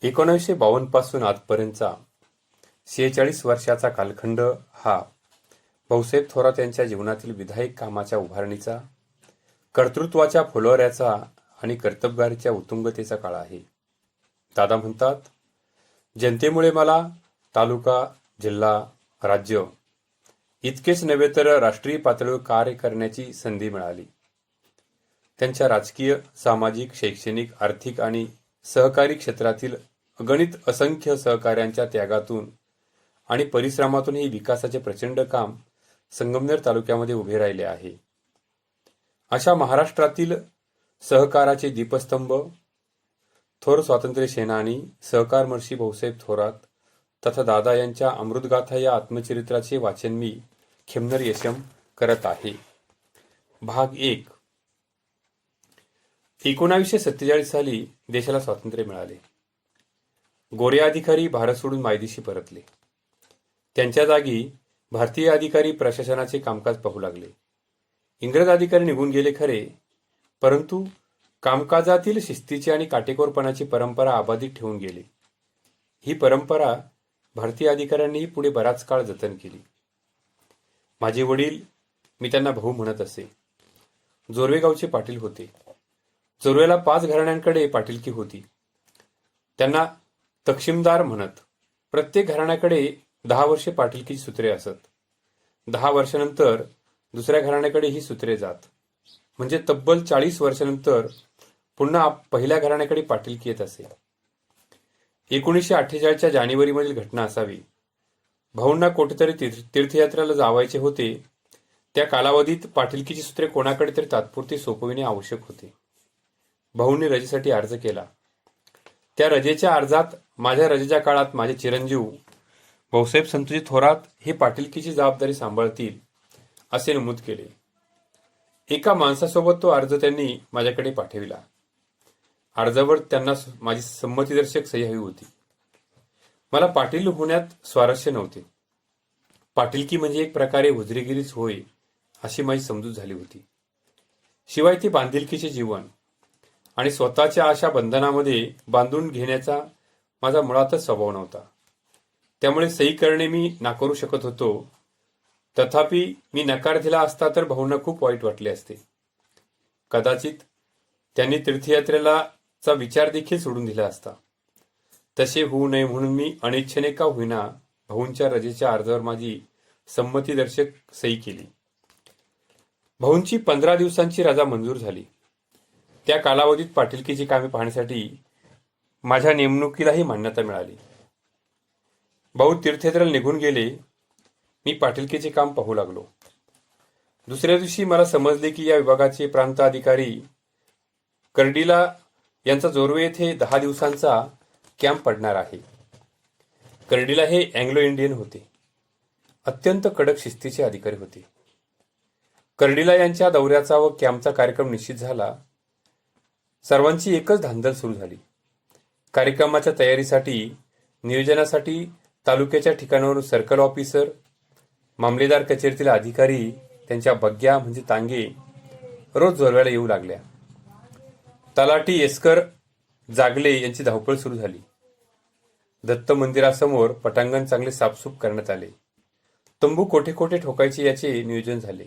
1952 पासून आजपर्यंतचा 46 वर्षाचा कालखंड हा भाऊसाहेब थोरात यांच्या जीवनातील विधायक कामाच्या उभारणीचा, कर्तृत्वाच्या फुलोऱ्याचा आणि कर्तबगारीच्या उत्तुंगतेचा काळ आहे. दादा म्हणतात, जनतेमुळे मला तालुका, जिल्हा, राज्य इतकेच नव्हे तर राष्ट्रीय पातळीवर कार्य करण्याची संधी मिळाली. त्यांच्या राजकीय, सामाजिक, शैक्षणिक, आर्थिक आणि सहकारी क्षेत्रातील अगणित असंख्य सहकाऱ्यांच्या त्यागातून आणि परिश्रमातून हे विकासाचे प्रचंड काम संगमनेर तालुक्यामध्ये उभे राहिले आहे. अशा महाराष्ट्रातील सहकाराचे दीपस्तंभ, थोर स्वातंत्र्य सेनानी, सहकारमर्षी भाऊसाहेब थोरात तथा दादा यांच्या अमृतगाथा या आत्मचरित्राचे वाचन मी खेमनर यशम करत आहे. भाग 1. 1947 साली देशाला स्वातंत्र्य मिळाले. गोरे अधिकारी भारत सोडून मायदेशी परतले. त्यांच्या जागी भारतीय अधिकारी प्रशासनाचे कामकाज पाहू लागले. इंग्रज अधिकारी निघून गेले खरे, परंतु कामकाजातील शिस्तीची आणि काटेकोरपणाची परंपरा अबाधित ठेवून गेले. ही परंपरा भारतीय अधिकाऱ्यांनीही पुढे बराच काळ जतन केली. माझे वडील, मी त्यांना भाऊ म्हणत असे, जोर्वे गावचे पाटील होते. जोर्वेला 5 घराण्यांकडे पाटीलकी होती. त्यांना तक्षीमदार म्हणत. प्रत्येक घराण्याकडे 10 वर्षे पाटीलकीची सूत्रे असत. 10 वर्षानंतर दुसऱ्या घराण्याकडे ही सूत्रे जात. म्हणजे तब्बल 40 वर्षानंतर पुन्हा पहिल्या घराण्याकडे पाटीलकी येत असे. 1948च्या जानेवारीमधील घटना असावी. भाऊंना कुठेतरी तीर्थयात्रेला जावायचे होते. त्या कालावधीत पाटीलकीची सूत्रे कोणाकडे तरी तात्पुरती सोपविणे आवश्यक होते. भाऊंनी रजेसाठी अर्ज केला. त्या रजेच्या अर्जात माझ्या रजेच्या काळात माझे चिरंजीव भाऊसाहेब संतोजी थोरात हे पाटीलकीची जबाबदारी सांभाळतील असे नमूद केले. एका माणसासोबत तो अर्ज त्यांनी माझ्याकडे पाठविला. अर्जावर त्यांना माझी संमतीदर्शक सही हवी होती. मला पाटील होण्यात स्वारस्य नव्हते. पाटीलकी म्हणजे एक प्रकारे हुजरेगिरीच होय अशी माझी समजूत झाली होती. शिवाय ती बांधिलकीचे जीवन आणि स्वतःच्या अशा बंधनामध्ये बांधून घेण्याचा माझा मुळातच स्वभाव नव्हता. त्यामुळे सही करणे मी नाकारू शकत होतो. तथापि मी नकार दिला असता तर भाऊंना खूप वाईट वाटले असते. कदाचित त्यांनी तीर्थयात्रेला चा विचार देखील सोडून दिला असता. तसे होऊ नये म्हणून मी अनिच्छेने का होईना भाऊंच्या रजेच्या अर्जावर माझी संमतीदर्शक सही केली. भाऊंची 15 दिवसांची रजा मंजूर झाली. त्या कालावधीत पाटीलकीची कामे पाहण्यासाठी माझ्या नेमणुकीलाही मान्यता मिळाली. भाऊ तीर्थयात्रेला निघून गेले. मी पाटीलकीचे काम पाहू लागलो. दुसऱ्या दिवशी मला समजले की या विभागाचे प्रांत अधिकारी कर्डिला यांचा जोर्वे येथे 10 दिवसांचा कॅम्प पडणार आहे. कर्डिला हे अँग्लो इंडियन होते. अत्यंत कडक शिस्तीचे अधिकारी होते. कर्डिला यांच्या दौऱ्याचा व कॅम्पचा कार्यक्रम निश्चित झाला. सर्वांची एकच धांदल सुरू झाली. कार्यक्रमाच्या तयारीसाठी, नियोजनासाठी तालुक्याच्या ठिकाणावरून सर्कल ऑफिसर, मामलेदार कचेरीतील अधिकारी त्यांच्या बग्या म्हणजे तांगे रोज जोरव्याला येऊ लागल्या. तलाठी एस्कर जागले यांची धावपळ सुरू झाली. दत्त मंदिरासमोर पटांगण चांगले साफसूफ करण्यात आले. तंबू कोठे कोठे ठोकायचे याचे नियोजन झाले.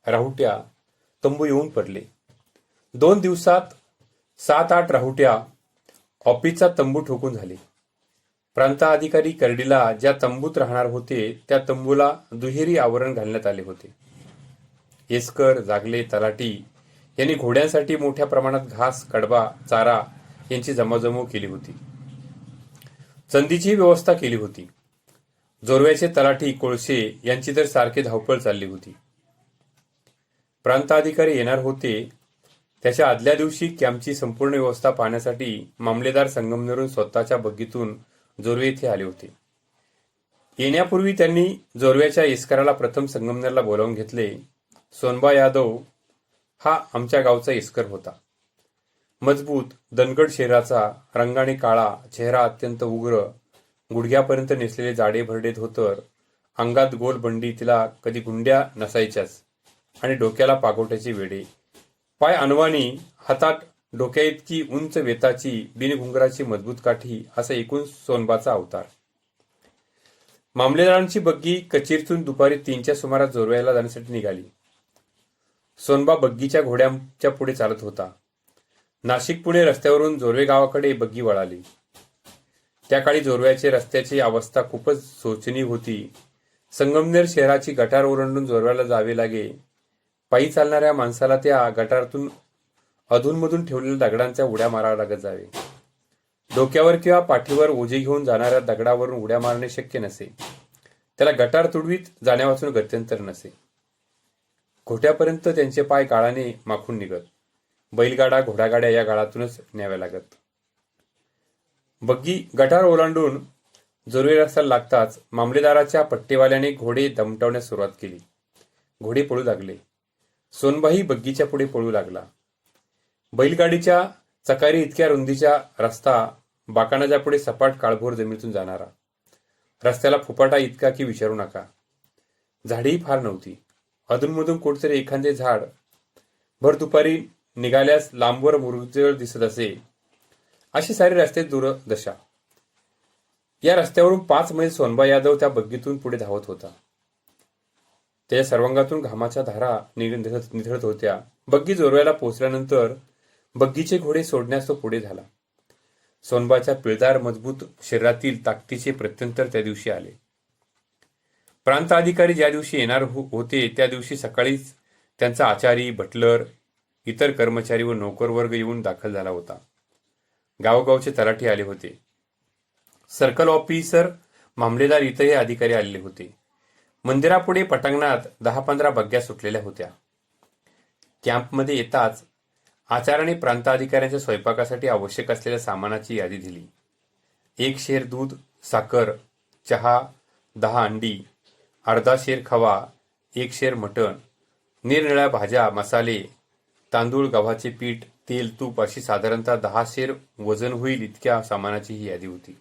राहुट्या तंबू येऊन पडले. 2 दिवसात 7-8 राहुट्या ऑफिसचा तंबू ठोकून झाले. प्रांत अधिकारी कर्डिला ज्या तंबूत राहणार होते त्या तंबूला दुहेरी आवरण घालण्यात आले होते. एस्कर, जागले, तलाठी यांनी घोड्यांसाठी मोठ्या प्रमाणात घास, कडबा, चारा यांची जमाजमव केली होती. चंदीची व्यवस्था केली होती. जोर्व्याचे तलाठी कोळसे यांची तर सारखी धावपळ चालली होती. प्रांत अधिकारी येणार होते त्याच्या आदल्या दिवशी कॅम्पची संपूर्ण व्यवस्था पाहण्यासाठी मामलेदार संगमनेरहून स्वतःच्या बग्गीतून जोर्वे येथे आले होते. येण्यापूर्वी त्यांनी जोर्व्याच्या एस्कराला प्रथम संगमनेरला बोलावून घेतले. सोनबा यादव हा आमच्या गावचा एस्कर होता. मजबूत, दणकट शरीराचा, रंगाने काळा, चेहरा अत्यंत उग्र, गुडघ्यापर्यंत नेसलेले जाडे भरडे धोतर, अंगात गोल बंडी, तिला कधी गुंड्या नसायच्याच आणि डोक्याला पागोट्याचे वेडे, पाय अनवाणी, हातात डोक्या इतकी उंच वेताची बिनघुंगराची मजबूत काठी असा एकूण सोनबाचा अवतार. मामलेदारांची बग्गी कचेरीतून दुपारी 3च्या सुमारास जोरव्याला जाण्यासाठी निघाली. सोनबा बग्गीच्या घोड्यांच्या पुढे चालत होता. नाशिक पुणे रस्त्यावरून जोरवे गावाकडे बग्गी वळाली. त्या काळी जोरव्याचे रस्त्याची अवस्था खूपच शोचनीय होती. संगमनेर शहराची गटार ओलांडून जोरव्याला जावे लागे. पायी चालणाऱ्या माणसाला त्या गटारातून अधूनमधून ठेवलेल्या दगडांच्या उड्या माराव्या लागत जावे. डोक्यावर किंवा पाठीवर ओझे घेऊन जाणाऱ्या दगडावरून उड्या मारणे शक्य नसे. त्याला गटार तुडवीत जाण्यावाचून गत्यंतर नसे. घोट्यापर्यंत त्यांचे पाय गाळाने माखून निघत. बैलगाडा घोडागाड्या या गाळातूनच न्याव्या लागत. बग्गी गटार ओलांडून जोरवे रस्त्याला लागताच मामलेदाराच्या पट्टेवाल्याने घोडे दमटवण्यास सुरुवात केली. घोडे पळू लागले. सोनबाही बग्गीच्या पुढे पळू लागला. बैलगाडीच्या चकारी इतक्या रुंदीच्या रस्ता, बाकानाच्या पुढे सपाट काळभोर जमिनीतून जाणारा. रस्त्याला फुपाटा इतका की विचारू नका. झाडेही फार नव्हती. अधूनमधून कुठतरी एखादे झाड भर दुपारी निघाल्यास लांबवर मुरजळ दिसत असे. अशी सारी रस्ते दुर्दशा. या रस्त्यावरून 5 मैल सोनबा यादव त्या बग्गीतून पुढे धावत होता. त्याच्या सर्वांगातून घामाच्या धारा निथळत होत्या. बग्गी जोरव्याला पोहोचल्यानंतर बग्गीचे घोडे सोडण्यास तो पुढे झाला. सोनबाच्या पिळदार मजबूत शरीरातील ताकदीचे प्रत्यंतर त्या दिवशी आले. प्रांत अधिकारी ज्या दिवशी येणार होते त्या दिवशी सकाळीच त्यांचा आचारी, बटलर, इतर कर्मचारी व नोकरवर्ग येऊन दाखल झाला होता. गावोगावचे तलाठी आले होते. सर्कल ऑफिसर, मामलेदार, इतरही अधिकारी आलेले होते. मंदिरापुढे पटांगणात 10-15 बग्ग्या सुटलेल्या होत्या. कॅम्पमध्ये येताच आचार्याने प्रांताधिकाऱ्यांच्या स्वयंपाकासाठी आवश्यक असलेल्या सामानाची यादी दिली. 1 शेर दूध, साखर, चहा, 10 अंडी, अर्धा शेर खवा, 1 शेर मटण, निरनिळ्या भाज्या, मसाले, तांदूळ, गव्हाचे पीठ, तेल, तूप अशी साधारणतः 10 शेर वजन होईल इतक्या सामानाची ही यादी होती.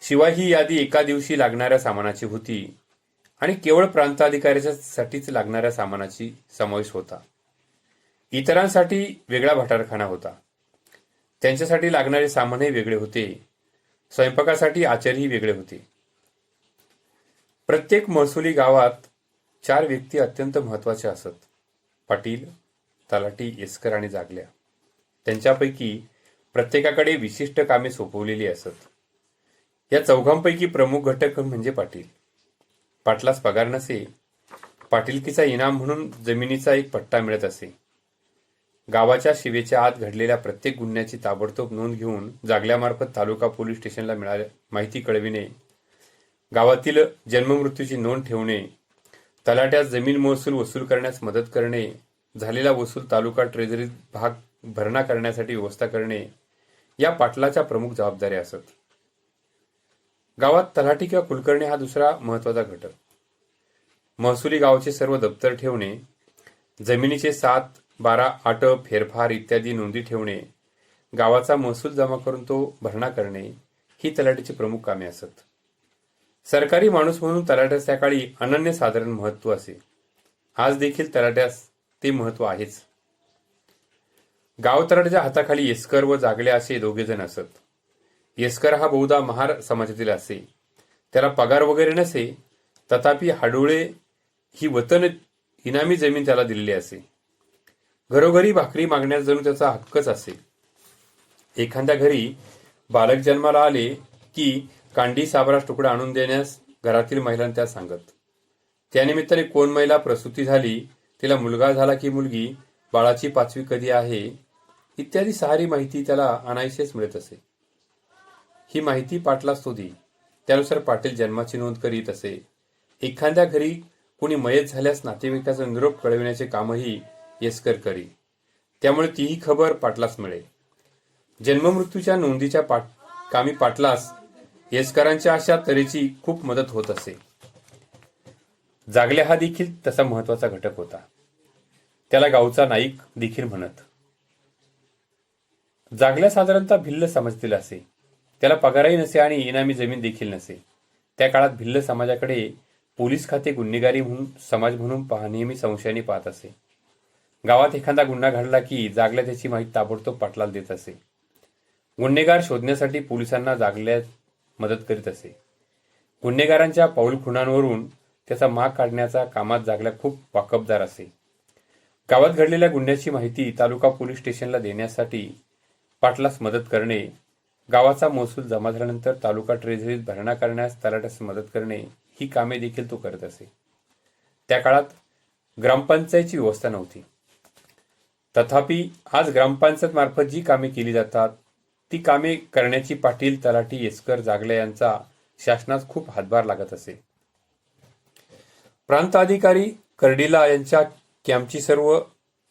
शिवाय ही यादी एका दिवशी लागणाऱ्या सामानाची होती आणि केवळ प्रांताधिकाऱ्यासाठीच लागणाऱ्या सामानाची समावेश होता. इतरांसाठी वेगळा भटारखाना होता. त्यांच्यासाठी लागणारे सामानही वेगळे होते. स्वयंपाकासाठी आचारीही वेगळे होते. प्रत्येक महसुली गावात 4 व्यक्ती अत्यंत महत्वाच्या असत. पाटील, तलाठी, येसकर आणि जागल्या. त्यांच्यापैकी प्रत्येकाकडे विशिष्ट कामे सोपवलेली असत. या चौघांपैकी प्रमुख घटक म्हणजे पाटील. पाटलास पगार नसे. पाटीलकीचा इनाम म्हणून जमिनीचा एक पट्टा मिळत असे. गावाच्या शिवेच्या आत घडलेल्या प्रत्येक गुन्ह्याची ताबडतोब नोंद घेऊन जागल्यामार्फत तालुका पोलीस स्टेशनला माहिती कळविणे, गावातील जन्ममृत्यूची नोंद ठेवणे, तलाट्यास जमीन महसूल वसूल करण्यास मदत करणे, झालेला वसूल तालुका ट्रेझरीत भाग भरणा करण्यासाठी व्यवस्था करणे या पाटलाच्या प्रमुख जबाबदाऱ्या असत. गावात तलाठी किंवा कुलकर्णी हा दुसरा महत्वाचा घटक. महसुली गावाचे सर्व दप्तर ठेवणे, जमिनीचे 7-12 आटप, फेरफार इत्यादी नोंदी ठेवणे, गावाचा महसूल जमा करून तो भरणा करणे ही तलाठीची प्रमुख कामे असत. सरकारी माणूस म्हणून तलाट्यास त्या काळी अनन्यसाधारण महत्त्व असे. आज देखील तलाट्यास ते महत्त्व आहेच. गाव तलाट्याच्या हाताखाली येसकर व जागल्या असे 2 जण असत. येसकर हा बहुधा महार समाजातील असे. त्याला पगार वगैरे नसे, तथापि हाडोळे ही वतन इनामी जमीन त्याला दिलेली असे. घरोघरी भाकरी मागण्यास जणू त्याचा हक्कच असे. एखाद्या घरी बालक जन्माला आले की कांडी साबरास तुकडा आणून देण्यास घरातील महिलांना त्या सांगत. त्यानिमित्ताने कोण महिला प्रसूती झाली, तिला मुलगा झाला की मुलगी, बाळाची 5वी कधी आहे इत्यादी सारी माहिती त्याला अनायसेच मिळत असे. ही माहिती पाटलास तो देई. त्यानुसार पाटील जन्माची नोंद करीत असे. एखाद्या घरी कुणी मयत झाल्यास नातेवाईकाचा निरोप कळविण्याचे कामही येसकर करी. त्यामुळे तीही खबर पाटलास मिळे. जन्ममृत्यूच्या नोंदीच्या कामी पाटलास येसकरांच्या अशा तऱ्हेची खूप मदत होत असे. जागल्या हा देखील तसा महत्वाचा घटक होता. त्याला गावचा नाईक देखील म्हणत. जागल्या साधारणतः भिल्ल समाजातील असे. त्याला पगारही नसे आणि इनामी जमीन देखील नसे. त्या काळात भिल्ल समाजाकडे पोलीस खाते गुन्हेगारी म्हणून समाज म्हणून नेहमी संशयाने पाहत असे. गावात एखादा गुन्हा घडला की जागल्या त्याची माहिती ताबडतोब पाटलाला देत असे. गुन्हेगार शोधण्यासाठी पोलिसांना जागल्यात मदत करीत असे. गुन्हेगारांच्या पाऊलखुणांवरून त्याचा माग काढण्याच्या कामात जागल्या खूप वाकबदार असे. गावात घडलेल्या गुन्ह्याची माहिती तालुका पोलीस स्टेशनला देण्यासाठी पाटलास मदत करणे, गावाचा महसूल जमा झाल्यानंतर तालुका ट्रेझरीत भरणा करण्यास तलाठ्यास मदत करणे ही कामे देखील तो करत असे. त्या काळात ग्रामपंचायतची व्यवस्था नव्हती. तथापि आज ग्रामपंचायत मार्फत जी कामे केली जातात ती कामे करण्याची पाटील, तलाठी, येसकर, जागल्या यांचा शासनात खूप हातभार लागत असे. प्रांत अधिकारी कर्डिला यांच्या कॅम्पची सर्व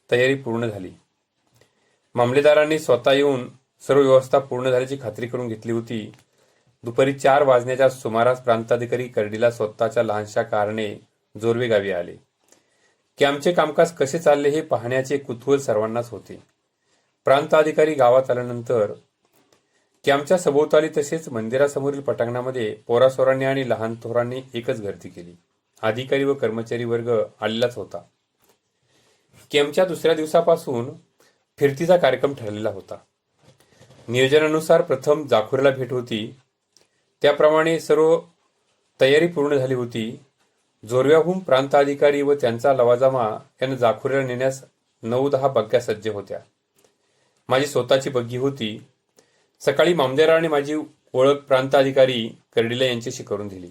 तयारी पूर्ण झाली. मामलेदारांनी स्वतः येऊन सर्व व्यवस्था पूर्ण झाल्याची खात्री करून घेतली होती. दुपारी 4 वाजण्याच्या सुमारास प्रांताधिकारी कर्डिला स्वतःच्या लहानशा कारने जोरवे गावी आले. कॅम्पचे कामकाज कसे चालले हे पाहण्याचे कुतूहल सर्वांनाच होते. प्रांत अधिकारी गावात आल्यानंतर कॅम्पच्या सभोवताली तसेच मंदिरासमोरील पटांगणामध्ये पोरासोरांनी आणि लहान थोरांनी एकच गर्दी केली. अधिकारी व कर्मचारी वर्ग आलेलाच होता. कॅम्पच्या दुसऱ्या दिवसापासून फिरतीचा कार्यक्रम ठरलेला होता. नियोजनानुसार प्रथम जाखुऱ्याला भेट होती. त्याप्रमाणे सर्व तयारी पूर्ण झाली होती. जोरव्याहून प्रांत अधिकारी व त्यांचा लवाजमा यांना जाखुऱ्याला नेण्यास 9-10 बग्ग्या सज्ज होत्या. माझी स्वतःची बग्गी होती. सकाळी मामलेदाराने माझी ओळख प्रांत अधिकारी कर्डिला यांच्याशी करून दिली.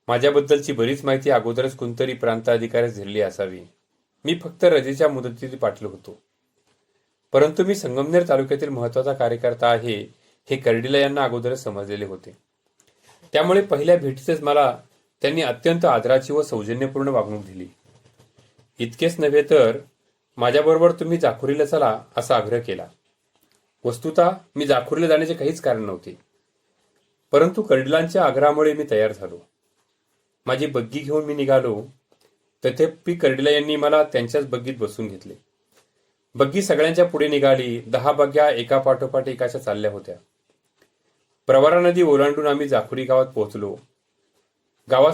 माझ्याबद्दलची बरीच माहिती अगोदरच कोणतरी प्रांत अधिकाऱ्यास दिलेली असावी. मी फक्त रजेच्या मुदतीत पाटील होतो, परंतु मी संगमनेर तालुक्यातील महत्वाचा कार्यकर्ता आहे हे कर्डिला यांना अगोदरच समजलेले होते. त्यामुळे पहिल्या भेटीतच मला त्यांनी अत्यंत आदराची व सौजन्यपूर्ण वागणूक दिली. इतकेच नव्हे तर माझ्याबरोबर तुम्ही जाखुरीला चला असा आग्रह केला. वस्तुतः मी जाखुरीला जाण्याचे काहीच कारण नव्हते, परंतु कर्डिलांच्या आग्रहामुळे मी तयार झालो. माझी बग्गी घेऊन मी निघालो. तथापि कर्डिला यांनी मला त्यांच्याच बग्गीत बसून घेतले. बग्गी सगळ्यांच्या पुढे निघाली. 10 बग्ग्या एका पाठोपाठ एकाच्या चालल्या होत्या. प्रवरा नदी ओलांडून आम्ही जाखुरी गावात पोहोचलो. गावात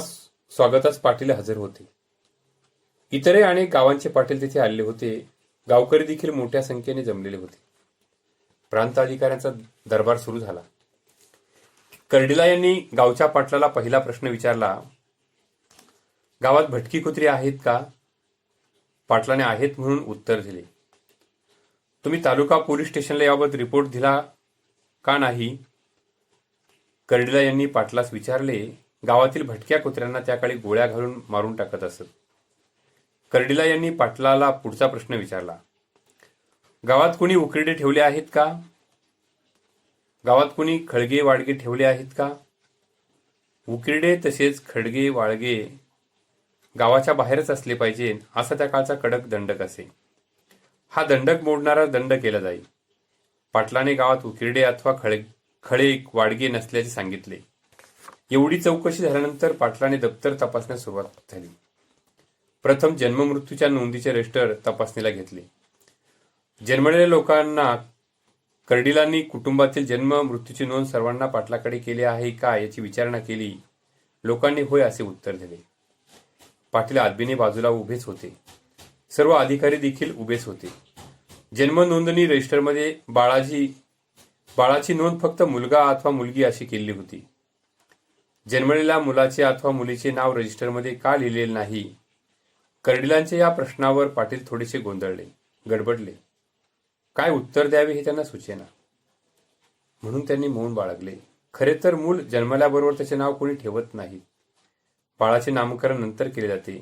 स्वागतास पाटील हजर होते. इतरही अनेक गावांचे पाटील तिथे आलेले होते. गावकरी देखील मोठ्या संख्येने जमलेले होते. प्रांत अधिकाऱ्यांचा दरबार सुरू झाला. कर्डिला यांनी गावच्या पाटलाला पहिला प्रश्न विचारला, गावात भटकी कुत्री आहेत का? पाटलाने आहेत म्हणून उत्तर दिले. तुम्ही तालुका पोलीस स्टेशनला याबाबत रिपोर्ट दिला का नाही? कर्डिला यांनी पाटलास विचारले. गावातील भटक्या कुत्र्यांना त्या काळी गोळ्या घालून मारून टाकत असत. कर्डिला यांनी पाटलाला पुढचा प्रश्न विचारला, गावात कुणी उकिरडे ठेवले आहेत का? गावात कुणी खळगे वाडगे ठेवले आहेत का? उकिरडे तसेच खडगे वाळगे गावाच्या बाहेरच असले पाहिजे असा त्या काळचा कडक दंडक असे. हा दंडक मोडणारा दंड केला जाई. पाटलाने गावात उकिरडे अथवा खळे वाडगे नसल्याचे सांगितले. एवढी चौकशी झाल्यानंतर पाटलाने दप्तर तपासण्यास सुरुवात झाली. प्रथम जन्ममृत्यूच्या नोंदीचे रजिस्टर तपासणीला घेतले. जन्मलेल्या लोकांना कर्डिलांनी कुटुंबातील जन्म मृत्यूची नोंद सर्वांना पाटलाकडे केली आहे का याची विचारणा केली. लोकांनी होय असे उत्तर दिले. पाटील आदबीने बाजूला उभेच होते. सर्व अधिकारी देखील उभेच होते. जन्म नोंदणी रजिस्टरमध्ये बाळाची नोंद फक्त मुलगा अथवा मुलगी अशी केली होती. जन्मलेल्या मुलाचे अथवा मुलीचे नाव रजिस्टरमध्ये का लिहिलेले नाही? कर्डिलांच्या या प्रश्नावर पाटील थोडेसे गोंधळले, गडबडले. काय उत्तर द्यावे हे त्यांना सुचेना, म्हणून त्यांनी मौन बाळगले. खरे तर मूल जन्मल्याबरोबर त्याचे नाव कोणी ठेवत नाही. बाळाचे नामकरण नंतर केले जाते.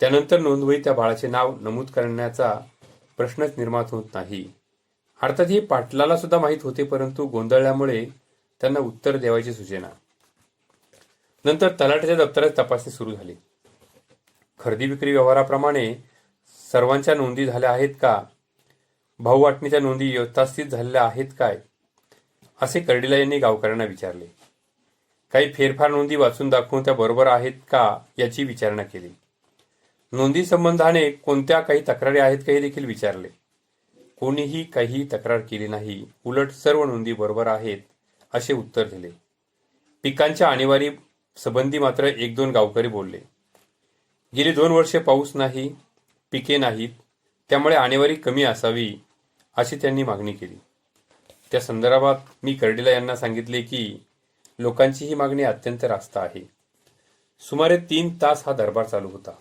त्यानंतर नोंदवहीत त्या बाळाचे नाव नमूद करण्याचा प्रश्नच निर्माण होत नाही. अर्थात हे पाटलाला सुद्धा माहीत होते, परंतु गोंधळल्यामुळे त्यांना उत्तर द्यावायचे सुचेना. नंतर तलाठ्याच्या दप्तरात तपासणी सुरू झाली. खरेदी विक्री व्यवहाराप्रमाणे सर्वांच्या नोंदी झाल्या आहेत का? भाऊ वाटणीच्या नोंदी यथास्थित झालेल्या आहेत काय? असे कर्डिला यांनी गावकऱ्यांना विचारले. काही फेरफार नोंदी वाचून दाखवून त्या बरोबर आहेत का याची विचारणा केली. नोंदी संबंधाने कोणत्या काही तक्रारी आहेत का हे देखील विचारले. कोणीही काही तक्रार केली नाही. उलट सर्व नोंदी बरोबर आहेत असे उत्तर दिले. पिकांच्या आणीबाणी संबंधी मात्र 1-2 गावकरी बोलले. गेली 2 वर्षे पाऊस नाही, पिके नाहीत, त्यामुळे आणेवारी कमी असावी अशी त्यांनी मागणी केली. त्या संदर्भात मी कर्डिला यांना सांगितले की लोकांची ही मागणी अत्यंत रास्त आहे. सुमारे 3 तास हा दरबार चालू होता.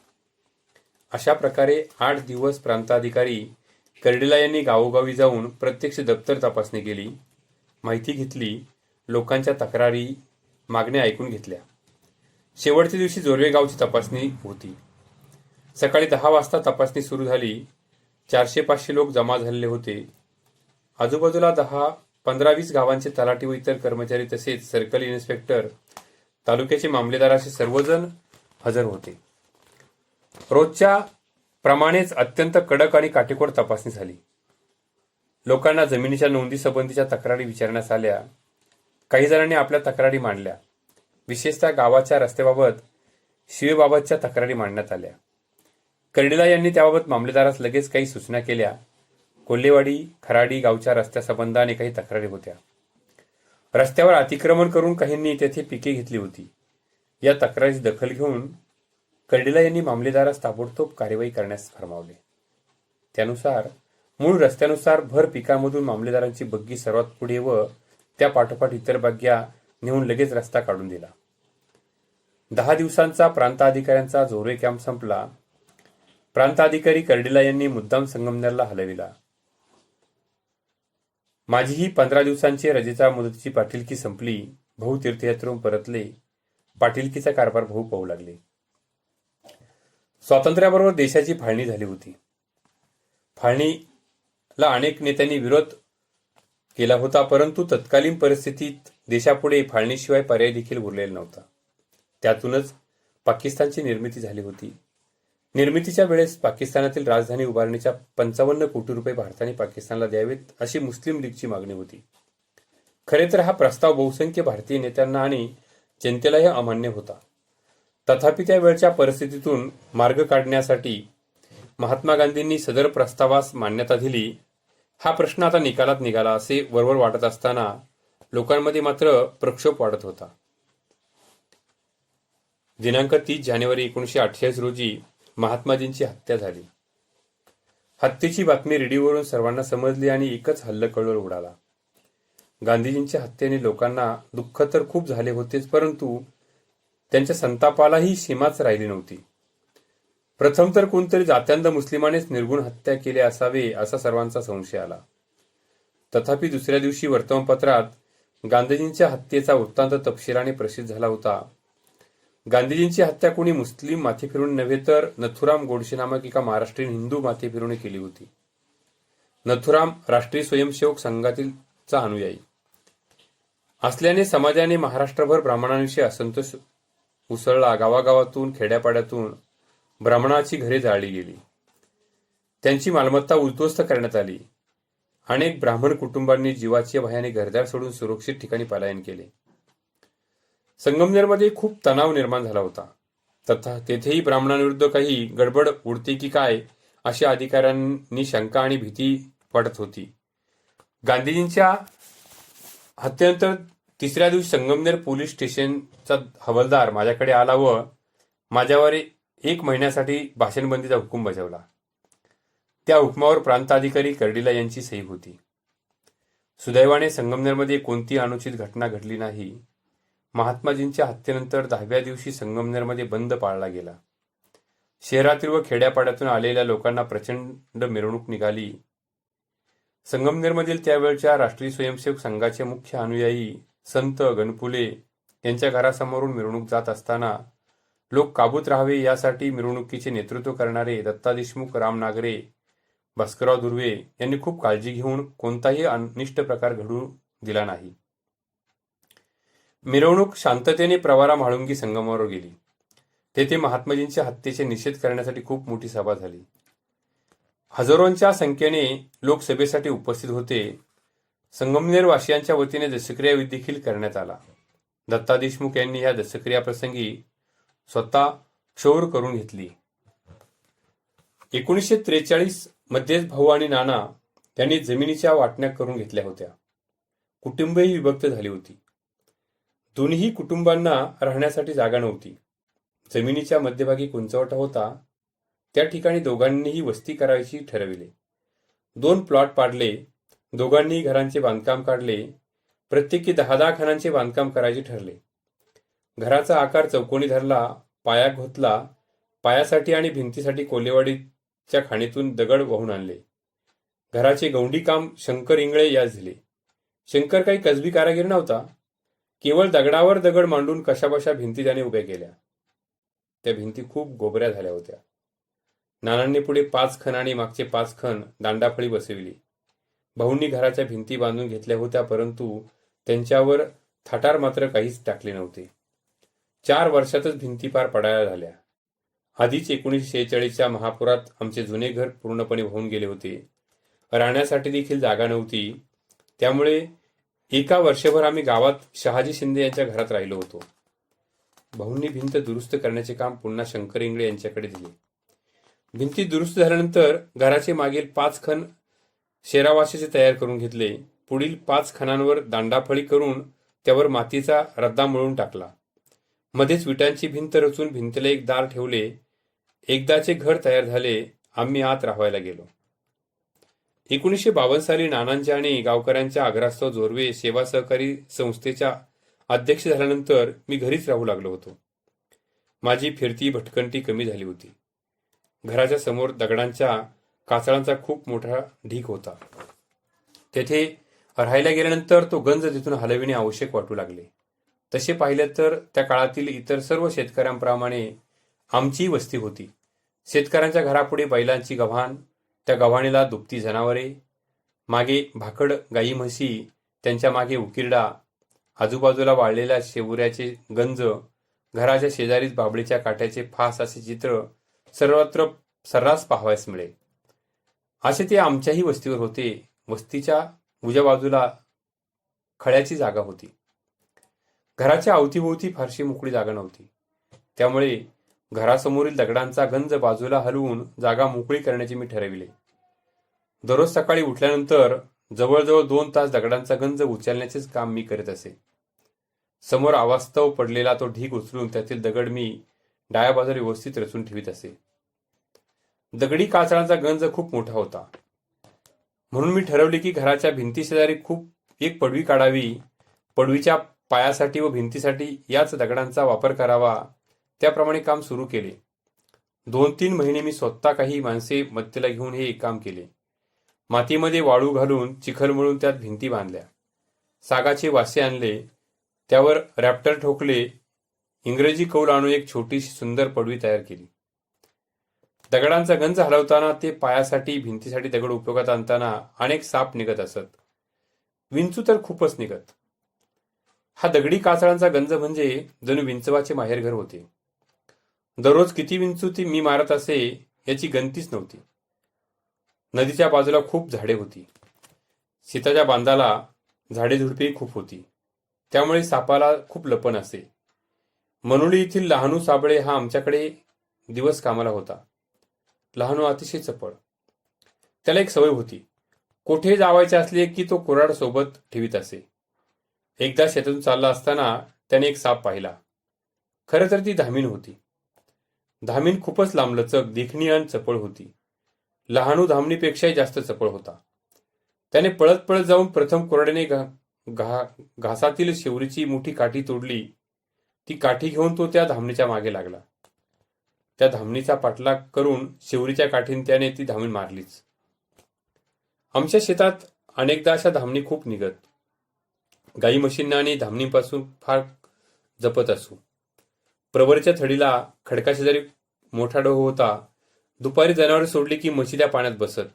अशा प्रकारे 8 दिवस प्रांताधिकारी कर्डिला यांनी गावोगावी जाऊन प्रत्यक्ष दप्तर तपासणी केली, माहिती घेतली, लोकांच्या तक्रारी, मागण्या ऐकून घेतल्या. शेवटच्या दिवशी जोर्वे गावची तपासणी होती. सकाळी 10 वाजता तपासणी सुरू झाली. 400-500 लोक जमा झालेले होते. आजूबाजूला 10-15-20 गावांचे तलाठी व इतर कर्मचारी तसेच सर्कल इन्स्पेक्टर, तालुक्याचे मामलेदार असे सर्वजण हजर होते. रोजच्या प्रमाणेच अत्यंत कडक आणि काटेकोर तपासणी झाली. लोकांना जमिनीच्या नोंदी संबंधीच्या तक्रारी विचारण्यात आल्या. काही जणांनी आपल्या तक्रारी मांडल्या. विशेषतः गावाच्या रस्त्याबाबत, शिवेबाबतच्या तक्रारी मांडण्यात आल्या. कर्डिला यांनी त्याबाबत मामलेदारास लगेच काही सूचना केल्या. कोल्हेवाडी, खराडी गावच्या रस्त्यासंबंधाने काही तक्रारी होत्या. रस्त्यावर अतिक्रमण करून काहींनी तेथे पिके घेतली होती. या तक्रारीची दखल घेऊन कर्डिला यांनी मामलेदारास ताबडतोब कार्यवाही करण्यास फरमावले. त्यानुसार मूळ रस्त्यानुसार भर पिकांमधून मामलेदारांची बग्गी सर्वात पुढे व त्या पाठोपाठ इतर बग्ग्या नेऊन लगेच रस्ता काढून दिला. 10 दिवसांचा प्रांताधिकाऱ्यांचा जोरे कॅम्प संपला. प्रांताधिकारी कर्डिला यांनी मुद्दाम संगमनेरला हलविला. माझीही 15 दिवसांची रजेच्या मुदतीची पाटीलकी संपली. भाऊ तीर्थयात्रेहून परतले. पाटीलकीचा कारभार भाऊ पाहू लागले. स्वातंत्र्याबरोबर देशाची फाळणी झाली होती. फाळणीला अनेक नेत्यांनी विरोध केला होता, परंतु तत्कालीन परिस्थितीत देशापुढे फाळणीशिवाय पर्याय देखील उरलेला नव्हता. त्यातूनच पाकिस्तानची निर्मिती झाली होती. निर्मितीच्या वेळेस पाकिस्तानातील राजधानी उभारणीच्या 55 कोटी रुपये भारताने पाकिस्तानला द्यावेत अशी मुस्लिम लीगची मागणी होती. खरे तर हा प्रस्ताव बहुसंख्य भारतीय नेत्यांना आणि जनतेलाही अमान्य होता. तथापि त्या वेळच्या परिस्थितीतून मार्ग काढण्यासाठी महात्मा गांधींनी सदर प्रस्तावास मान्यता दिली. हा प्रश्न आता निकालात निघाला असे वरवर वाटत असताना लोकांमध्ये मात्र प्रक्षोभ वाढत होता. दिनांक 30 जानेवारी 1948 रोजी महात्माजींची हत्या झाली. हत्येची बातमी रेडिओवरून सर्वांना समजली आणि एकच हल्लकल्लोळ उडाला. गांधीजींच्या हत्येने लोकांना दुःख तर खूप झाले होतेच, परंतु त्यांच्या संतापालाही सीमाच राहिली नव्हती. प्रथम तर कोणतरी जात्यांध मुस्लिमानेच निर्गुण हत्या केली असावे असा सर्वांचा संशय आला. तथापि दुसऱ्या दिवशी वर्तमानपत्रात गांधीजींच्या हत्येचा वृत्तांत तपशिलाने प्रसिद्ध झाला होता. गांधीजींची हत्या कोणी मुस्लिम माथे फिरून नव्हे तर नथुराम गोडसे नामक एका महाराष्ट्रीयन हिंदू माथे फिरून केली होती. नथुराम राष्ट्रीय स्वयंसेवक संघातीलचा अनुयायी असल्याने समाजाने महाराष्ट्रभर ब्राह्मणांविषयी असंतोष उसळला. गावागावातून, खेड्यापाड्यातून ब्राह्मणाची घरे जाळली गेली. त्यांची मालमत्ता उद्ध्वस्त करण्यात आली. अनेक ब्राह्मण कुटुंबांनी जीवाच्या भयाने घरदार सोडून सुरक्षित ठिकाणी पलायन केले. संगमनेरमध्ये खूप तणाव निर्माण झाला होता. तथा तेथेही ब्राह्मणांविरुद्ध काही गडबड उडते की काय अशी अधिकाऱ्यांनी शंका आणि भीती वाटत होती. गांधीजींच्या हत्येनंतर 3ऱ्या दिवशी संगमनेर पोलीस स्टेशनचा हवालदार माझ्याकडे आला व माझ्यावर 1 महिन्यासाठी भाषणबंदीचा हुकूम बजावला. त्या हुकमावर प्रांताधिकारी कर्डिला यांची सही होती. सुदैवाने संगमनेरमध्ये कोणतीही अनुचित घटना घडली नाही. महात्माजींच्या हत्येनंतर 10व्या दिवशी संगमनेरमध्ये बंद पाळला गेला. शहरातील व खेड्यापाड्यातून आलेल्या लोकांना प्रचंड मिरवणूक निघाली. संगमनेरमधील त्यावेळच्या राष्ट्रीय स्वयंसेवक संघाचे मुख्य अनुयायी संत गणपुले यांच्या घरासमोरून मिरवणूक जात असताना लोक काबूत राहावे यासाठी मिरवणुकीचे नेतृत्व करणारे दत्ता देशमुख, राम नागरे, भास्करराव दुर्वे यांनी खूप काळजी घेऊन कोणताही अनिष्ट प्रकार घडू दिला नाही. मिरवणूक शांततेने प्रवारा म्हाळुंगी संगमावर गेली. तेथे महात्माजींच्या हत्येचे निषेध करण्यासाठी खूप मोठी सभा झाली. हजारोंच्या संख्येने लोक सभेसाठी उपस्थित होते. संगमनेर वासियांच्या वतीने दशक्रिया देखील करण्यात आला. दत्ता देशमुख यांनी या दशक्रिया प्रसंगी स्वतः क्षौर करून घेतली. 1943 मध्येच भाऊ आणि नाना यांनी जमिनीच्या वाटण्या करून घेतल्या होत्या. कुटुंबही विभक्त झाली होती. दोन्ही कुटुंबांना राहण्यासाठी जागा नव्हती. जमिनीच्या मध्यभागी कुंचवटा होता. त्या ठिकाणी दोघांनीही वस्ती करायची ठरविले. 2 प्लॉट पाडले. दोघांनीही घरांचे बांधकाम काढले. प्रत्येकी 10-10 खणांचे बांधकाम करायचे ठरले. घराचा आकार चौकोनी धरला. पाया घोतला. पायासाठी आणि भिंतीसाठी कोल्हेवाडीच्या खाणीतून दगड वाहून आणले. घराचे गौंडी काम शंकर इंगळे यास दिले. शंकर काही कसबी कारागीर नव्हता. केवळ दगडावर दगड मांडून कशाबशा भिंती त्याने उभ्या केल्या. त्या भिंती खूप गोबऱ्या झाल्या होत्या. नानांनी पुढे 5 खण आणि मागचे 5 खण दांडाफळी बसविली. भाऊंनी घराच्या भिंती बांधून घेतल्या होत्या, परंतु त्यांच्यावर थाटार मात्र काहीच टाकले नव्हते. 4 वर्षातच भिंती पार पडायला झाल्या. आधीच 1946च्या महापुरात आमचे जुने घर पूर्णपणे वाहून गेले होते. राहण्यासाठी देखील जागा नव्हती. त्यामुळे एका वर्षभर आम्ही गावात शहाजी शिंदे यांच्या घरात राहिलो होतो. भाऊंनी भिंत दुरुस्त करण्याचे काम पुन्हा शंकर इंगळे यांच्याकडे दिले. भिंती दुरुस्त झाल्यानंतर घराचे मागील 5 खण शेरावाशीचे तयार करून घेतले. पुढील 5 खणांवर दांडाफळी करून त्यावर मातीचा रद्दा मळून टाकला. मध्येच विटांची भिंत रचून भिंतीला एक दार ठेवले. एकदाचे घर तयार झाले. आम्ही आत राहायला गेलो. 1952 साली नानांच्या आणि गावकऱ्यांच्या आग्रहास्तव जोर्वे सेवा सहकारी संस्थेच्या अध्यक्ष झाल्यानंतर मी घरीच राहू लागलो होतो. माझी फिरती भटकंती कमी झाली होती. घराच्या समोर दगडांच्या कासळांचा खूप मोठा ढीग होता. तेथे राहायला गेल्यानंतर तो गंज तिथून हलविणे आवश्यक वाटू लागले. तसे पाहिले तर त्या काळातील इतर सर्व शेतकऱ्यांप्रमाणे आमची वस्ती होती. शेतकऱ्यांच्या घरापुढे बैलांची गव्हाण, त्या गव्हाणीला दुभती जनावरे, मागे भाकड गाई म्हशी, त्यांच्या मागे उकिरडा, आजूबाजूला वाळलेल्या शेवऱ्याचे गंज, घराच्या शेजारीच बाबळीच्या काट्याचे फास असे चित्र सर्वत्र सर्रास पाहावयास मिळे. असे ते आमच्याही वस्तीवर होते. वस्तीच्या उजव्या बाजूला खळ्याची जागा होती. घराच्या अवतीभोवती फारशी मोकळी जागा नव्हती. त्यामुळे घरासमोरील दगडांचा गंज बाजूला हलवून जागा मोकळी करण्याचे मी ठरविले. दररोज सकाळी उठल्यानंतर जवळजवळ 2 तास दगडांचा गंज उचलण्याचेच काम मी करीत असे. समोर अवास्तव पडलेला तो ढीग उचलून त्यातील दगड मी डाव्या बाजूला व्यवस्थित रचून ठेवीत असे. दगडी कासळांचा गंज खूप मोठा होता. म्हणून मी ठरवले की घराच्या भिंतीशेजारी एक पडवी काढावी. पडवीच्या पायासाठी व भिंतीसाठी याच दगडांचा वापर करावा. त्याप्रमाणे काम सुरू केले. 2-3 महिने मी स्वतः काही माणसे मदतीला घेऊन हे काम केले. मातीमध्ये वाळू घालून चिखल मळून त्यात भिंती बांधल्या. सागाचे वासे आणले. त्यावर रॅप्टर ठोकले. इंग्रजी कौल आणून एक छोटीशी सुंदर पडवी तयार केली. दगडांचा गंज हलवताना ते पायासाठी भिंतीसाठी दगड उपयोगात आणताना अनेक साप निघत असत. विंचू तर खूपच निघत. हा दगडी कासळांचा गंज म्हणजे जणू विंचवाचे माहेरघर होते. दररोज किती विंचू ती मी मारत असे याची गणतीच नव्हती. नदीच्या बाजूला खूप झाडे होती. शेताच्या बांधाला झाडे झुडपेही खूप होती. त्यामुळे सापाला खूप लपण असे. मनोली येथील लहानू साबळे हा आमच्याकडे दिवस कामाला होता. लहानू अतिशय चपळ. त्याला एक सवय होती. कोठे जावायचे असले की तो कुऱ्हाड सोबत ठेवीत असे. एकदा शेतातून चालला असताना त्याने एक साप पाहिला. खरं तर ती धामीण होती. धामीण खूपच लांबलचक, देखणी आणि चपळ होती. लहानू धामणीपेक्षाही जास्त चपळ होता. त्याने पळत पळत जाऊन प्रथम कुऱ्हाडीने घासातील शेवरीची मोठी काठी तोडली. ती काठी घेऊन तो त्या धामणीच्या मागे लागला. त्या धामणीचा पाठलाग करून शेवरीच्या काठीने त्याने ती धामणी मारलीच. आमच्या शेतात अनेकदा अशा धामणी खूप निघत. गाई म्हशींना आणि धामणीपासून फार जपत असू. प्रवरच्या थडीला खडकाशेजारी मोठा डोह होता. दुपारी जनावरे सोडली की म्हशी त्या पाण्यात बसत.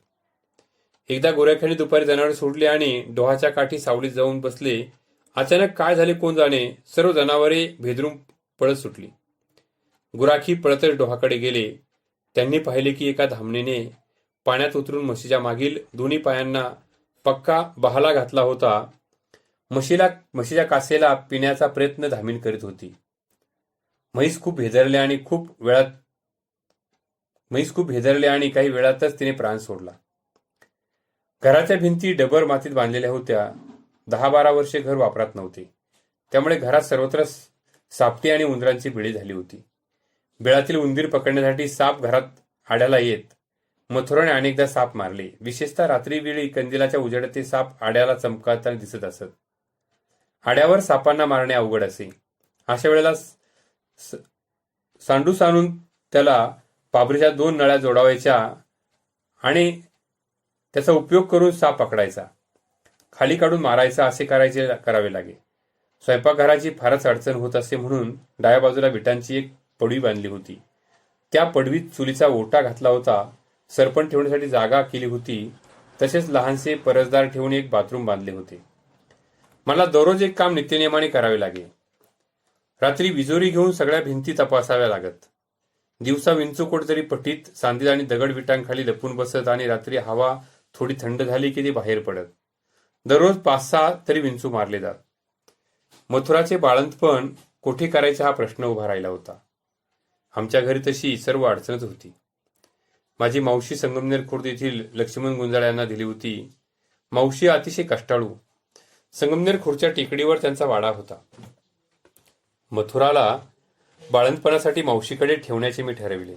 एकदा गोऱ्याख्याने दुपारी जनावरे सोडली आणि डोहाच्या काठी सावलीत जाऊन बसले. अचानक काय झाले कोण जाणे, सर्व जनावरे भेदरून पळत सुटली. गुराखी पळतच डोहाकडे गेले. त्यांनी पाहिले की एका धामणीने पाण्यात उतरून म्हशीच्या मागील दोन्ही पायांना पक्का बहाला घातला होता. म्हशीच्या कासेला पिण्याचा प्रयत्न धामीण करीत होती. म्हैस खूप भेदरले आणि काही वेळातच तिने प्राण सोडला. घराच्या भिंती डबर मातीत बांधलेल्या होत्या. 10-12 वर्षे घर वापरात नव्हते. त्यामुळे घरात सर्वत्र सापटी आणि उंदरांची बिळी झाली होती. बिळातील उंदीर पकडण्यासाठी साप घरात आड्याला येत मथुराने अनेकदा साप मारले. विशेषतः रात्री वेळी कंदिलाच्या उजेडात ते साप आड्याला चमकताना दिसत असत. आड्यावर सापांना मारणे अवघड असे. अशा वेळेला सांडूस आणून त्याला पाबरीच्या 2 नळ्या जोडावायच्या आणि त्याचा उपयोग करून साप पकडायचा, खाली काढून मारायचा असे करावे लागे. स्वयंपाकघराची फारच अडचण होत असे म्हणून डाव्या बाजूला विटांची एक पडवी बांधली होती. त्या पडवीत चुलीचा ओटा घातला होता. सरपण ठेवण्यासाठी जागा केली होती. तसेच लहानसे परसदार ठेवून एक बाथरूम बांधले होते. मला दररोज एक काम नित्यनियमाने करावे लागे. रात्री विजोरी घेऊन सगळ्या भिंती तपासाव्या लागत. दिवसा विंचू तरी पटीत सांदील आणि दगड विटांखाली लपून बसत आणि रात्री हवा थोडी थंड झाली की ते बाहेर पडत. दररोज 5-6 तरी विंचू मारले जात. मथुराचे बाळंतपण कोठे करायचा हा प्रश्न उभा राहिला होता. आमच्या घरी तशी सर्व अडचणच होती. माझी मावशी संगमनेर खुर्द येथील लक्ष्मण गुंजाळ यांना दिली होती. मावशी अतिशय कष्टाळू. संगमनेर खुर्दच्या टेकडीवर त्यांचा वाडा होता. मथुराला बाळंतपणासाठी मावशीकडे ठेवण्याचे मी ठरविले.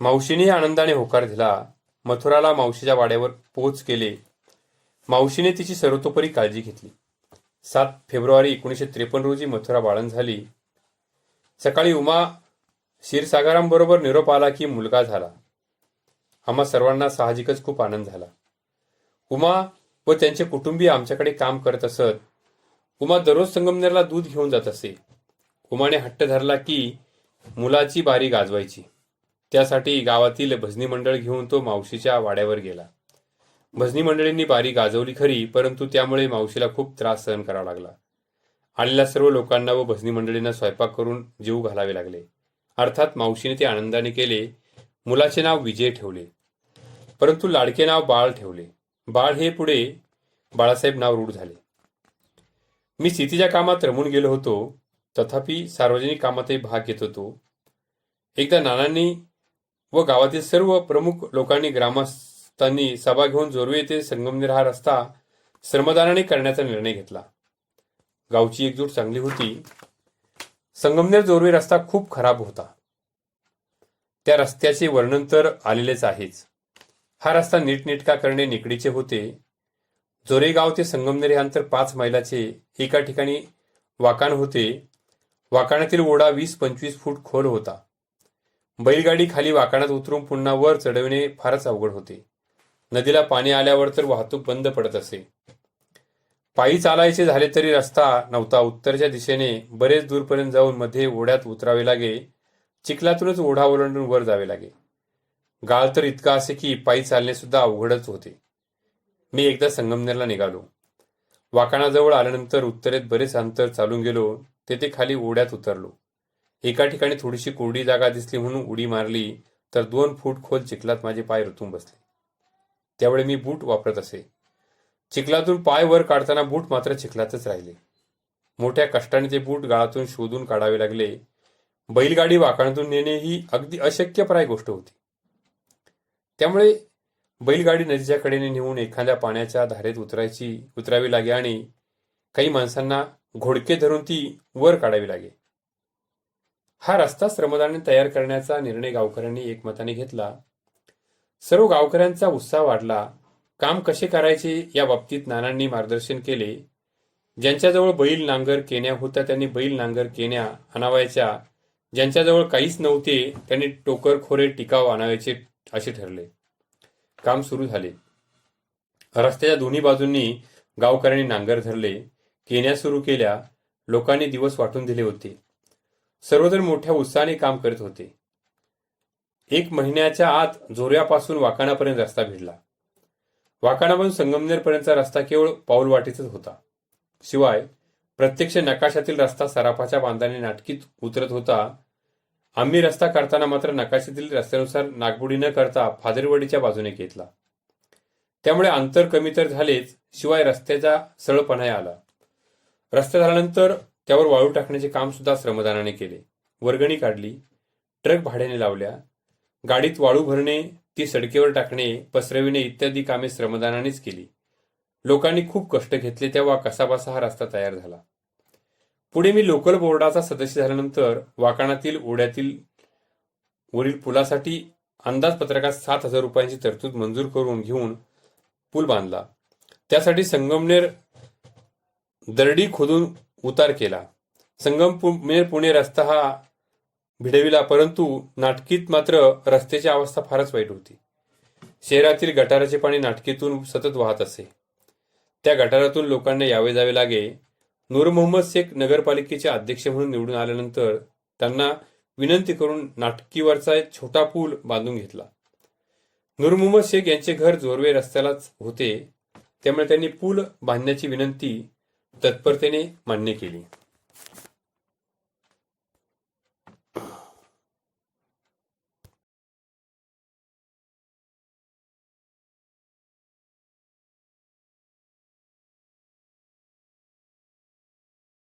मावशीने आनंदाने होकार दिला. मथुराला मावशीच्या वाड्यावर पोच केले. मावशीने तिची सर्वतोपरी काळजी घेतली. 7 फेब्रुवारी 1953 रोजी मथुरा बाळंत झाली. सकाळी उमा क्षीरसागरांबरोबर निरोप आला की मुलगा झाला. आम्हा सर्वांना साहजिकच खूप आनंद झाला. उमा व त्यांचे कुटुंबीय आमच्याकडे काम करत असत. उमा दररोज संगमनेरला दूध घेऊन जात असे. उमाने हट्ट धरला की मुलाची बारी गाजवायची. त्यासाठी गावातील भजनी मंडळ घेऊन तो मावशीच्या वाड्यावर गेला. भजनी मंडळींनी बारी गाजवली खरी, परंतु त्यामुळे मावशीला खूप त्रास सहन करावा लागला. आलेल्या सर्व लोकांना व भजनी मंडळींना स्वयंपाक करून जीव घालावे लागले. अर्थात मावशीने ते आनंदाने केले. मुलाचे नाव विजय ठेवले, परंतु लाडके नाव बाळ ठेवले. बाळ हे पुढे बाळासाहेब नाव रूढ झाले. मी शेतीच्या कामात रमून गेलो होतो, तथापि सार्वजनिक कामातही भाग घेत होतो. एकदा नानांनी व गावातील सर्व प्रमुख लोकांनी ग्रामस्थांनी सभा घेऊन जोरवे येथे संगमनेर हा रस्ता श्रमदानाने करण्याचा निर्णय घेतला. गावची एकजूट चांगली होती. संगमनेर जोरवे रस्ता खूप खराब होता. त्या रस्त्याचे वर्णन तर आलेलेच आहेच. हा रस्ता नीटनेटका करणे निकडीचे होते. जोरेगाव ते संगमनेर हे अंतर 5 मैलाचे. एका ठिकाणी वाकाण होते. वाकाणातील ओढा 20-25 फूट खोल होता. बैलगाडी खाली वाकाणात उतरून पुन्हा वर चढविणे फारच अवघड होते. नदीला पाणी आल्यावर तर वाहतूक बंद पडत असे. पायी चालायचे झाले तरी रस्ता नव्हता. उत्तरच्या दिशेने बरेच दूरपर्यंत जाऊन मध्ये ओढ्यात उतरावे लागे. चिखलातूनच ओढा ओलांडून वर जावे लागे. गाळ तर इतका असे की पायी चालणे सुद्धा अवघडच होते. मी एकदा संगमनेरला निघालो. वाकाणाजवळ आल्यानंतर उत्तरेत बरेच अंतर चालून गेलो. तेथे खाली ओढ्यात उतरलो. एका ठिकाणी थोडीशी कोरडी जागा दिसली म्हणून उडी मारली तर 2 फूट खोल चिखलात माझे पाय रुतून बसले. त्यावेळी मी बूट वापरत असे. चिखलातून पाय वर काढताना बूट मात्र चिखलातच राहिले. मोठ्या कष्टाने ते बूट गाळातून शोधून काढावे लागले. बैलगाडी वाकाणातून नेणे ही अगदी अशक्यप्राय गोष्ट होती. त्यामुळे बैलगाडी नदीच्या कडेने नेऊन एखाद्या पाण्याच्या धारेत उतरावी लागे आणि काही माणसांना घोडके धरून ती वर काढावी लागे. हा रस्ता श्रमदानाने तयार करण्याचा निर्णय गावकऱ्यांनी एकमताने घेतला. सर्व गावकऱ्यांचा उत्साह वाढला. काम कसे करायचे या बाबतीत नानांनी मार्गदर्शन केले. ज्यांच्याजवळ बैल नांगर केण्या होत्या त्यांनी बैल नांगर केण्या आणावयाच्या. ज्यांच्याजवळ काहीच नव्हते त्यांनी टोकर खोरे टिकाव आणायचे असे ठरले. काम सुरू झाले. रस्त्याच्या दोन्ही बाजूंनी गावकऱ्यांनी नांगर धरले. केण्या सुरू केल्या. लोकांनी दिवस वाटून दिले होते. सर्वजण मोठ्या उत्साहाने काम करत होते. 1 महिन्याच्या आत जोऱ्यापासून वाकाणापर्यंत रस्ता भिडला. वाकाणापासून संगमनेरपर्यंतचा रस्ता केवळ पाऊलवाटेचाच होता. शिवाय प्रत्यक्ष नकाशातील रस्ता सराफाच्या बांधाने नाटकीत उतरत होता. आम्ही रस्ता करताना मात्र नकाशातील रस्त्यानुसार नागबुडी न करता फादरवाडीच्या बाजूने घेतला. त्यामुळे अंतर कमी तर झालेच, शिवाय रस्त्याचा सरळपणा आला. रस्ता झाल्यानंतर त्यावर वाळू टाकण्याचे काम सुद्धा श्रमदानाने केले. वर्गणी काढली. ट्रक भाड्याने लावल्या. गाडीत वाळू भरणे, ती सडकेवर टाकणे, पसरविणे इत्यादी कामे श्रमदानानेच केली. लोकांनी खूप कष्ट घेतले. तेव्हा कसाबसा हा रस्ता तयार झाला. पुढे मी लोकल बोर्डाचा सदस्य झाल्यानंतर वाकाणातील ओढ्यातील वरील पुलासाठी अंदाजपत्रकात 7,000 रुपयांची तरतूद मंजूर करून घेऊन पूल बांधला. त्यासाठी संगमनेर दरडी खोदून उतार केला. संगमनेर पुणे रस्ता हा भिडविला, परंतु नाटकीत मात्र रस्त्याची अवस्था फारच वाईट होती. शहरातील गटाराचे पाणी नाटकीतून सतत वाहत असे. त्या गटारातून लोकांना यावे जावे लागे. नूर मोहम्मद शेख नगरपालिकेचे अध्यक्ष म्हणून निवडून आल्यानंतर त्यांना विनंती करून नाटकीवरचा एक छोटा पूल बांधून घेतला. नूर मोहम्मद शेख यांचे घर जोरवे रस्त्यालाच होते, त्यामुळे त्यांनी पूल बांधण्याची विनंती तत्परतेने मान्य केली.